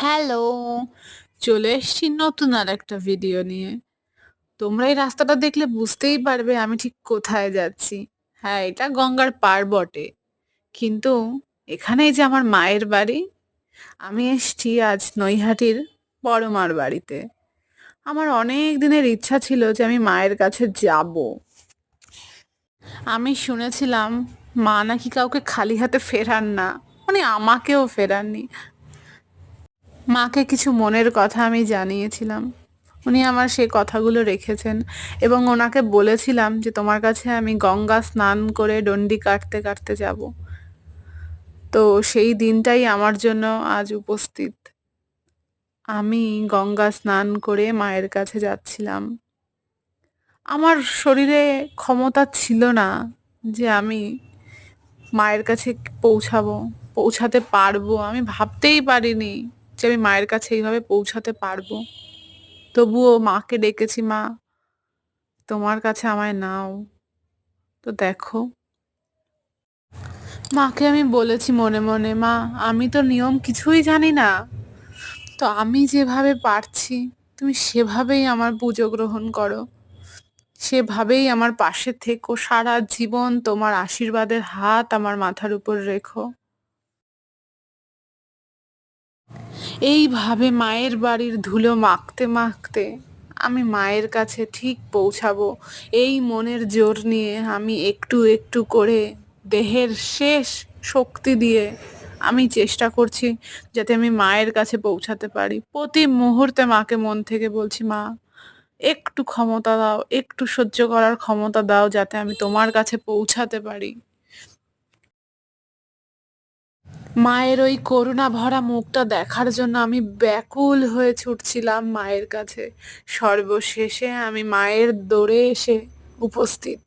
Hello! চলে এসেছি নতুন আরেকটা ভিডিও নিয়ে। তোমরা এই রাস্তাটা দেখলে বুঝতেই পারবে আমি ঠিক কোথায় যাচ্ছি। হ্যাঁ, এটা গঙ্গার পাড় বটে। কিন্তু এখানেই যে আমার মায়ের বাড়ি, আমি এসেছি আজ নৈহাটির বড় মার বাড়িতে। আমার অনেক দিনের ইচ্ছা ছিল যে আমি মায়ের কাছে যাব। আমি শুনেছিলাম মা নাকি কাউকে খালি হাতে ফেরান না, মানে আমাকেও ফেরাননি। মাকে কিছু মনের কথা আমি জানিয়েছিলাম, উনি আমার সেই কথাগুলো রেখেছেন এবং ওনাকে বলেছিলাম যে তোমার কাছে আমি গঙ্গা স্নান করে ডন্ডি কাটতে কাটতে যাব। তো সেই দিনটাই আমার জন্য আজ উপস্থিত। আমি গঙ্গা স্নান করে মায়ের কাছে যাচ্ছিলাম। আমার শরীরে ক্ষমতা ছিল না যে আমি মায়ের কাছে পৌঁছাবো, পৌঁছাতে পারবো। আমি ভাবতেই পারিনি যে আমি মায়ের কাছে এইভাবে পৌঁছাতে পারবো। তবুও মাকে ডেকেছি, মা তোমার কাছে আমায় নাও। তো দেখো, মাকে আমি বলেছি মনে মনে, মা আমি তো নিয়ম কিছুই জানি না, তো আমি যেভাবে পারছি তুমি সেভাবেই আমার পুজো গ্রহণ করো, সেভাবেই আমার পাশে থেকো, সারা জীবন তোমার আশীর্বাদের হাত আমার মাথার উপর রেখো। এইভাবে মায়ের বাড়ির ধুলো মাখতে মাখতে আমি মায়ের কাছে ঠিক পৌঁছাবো, এই মনের জোর নিয়ে আমি একটু একটু করে দেহের শেষ শক্তি দিয়ে আমি চেষ্টা করছি যাতে আমি মায়ের কাছে পৌঁছাতে পারি। প্রতি মুহূর্তে মাকে মন থেকে বলছি, মা একটু ক্ষমতা দাও, একটু সহ্য করার ক্ষমতা দাও যাতে আমি তোমার কাছে পৌঁছাতে পারি। মায়ের ওই করুণা ভরা মুখটা দেখার জন্য আমি ব্যাকুল হয়ে ছুটছিলাম মায়ের কাছে। সর্বশেষে আমি মায়ের দৌড়ে এসে উপস্থিত।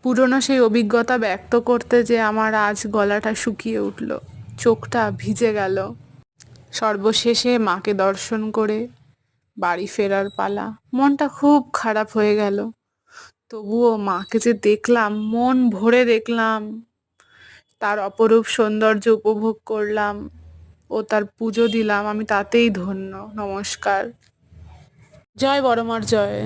পুরনো সেই অভিজ্ঞতা ব্যক্ত করতে যে আমার আজ গলাটা শুকিয়ে উঠল, চোখটা ভিজে গেল। সর্বশেষে মাকে দর্শন করে বাড়ি ফেরার পালা। মনটা খুব খারাপ হয়ে গেল, তবুও মাকে যে দেখলাম, মন ভরে দেখলাম, তার অপরূপ সৌন্দর্য উপভোগ করলাম ও তার পুজো দিলাম, আমি তাতেই ধন্য। নমস্কার। জয় বড়মার জয়।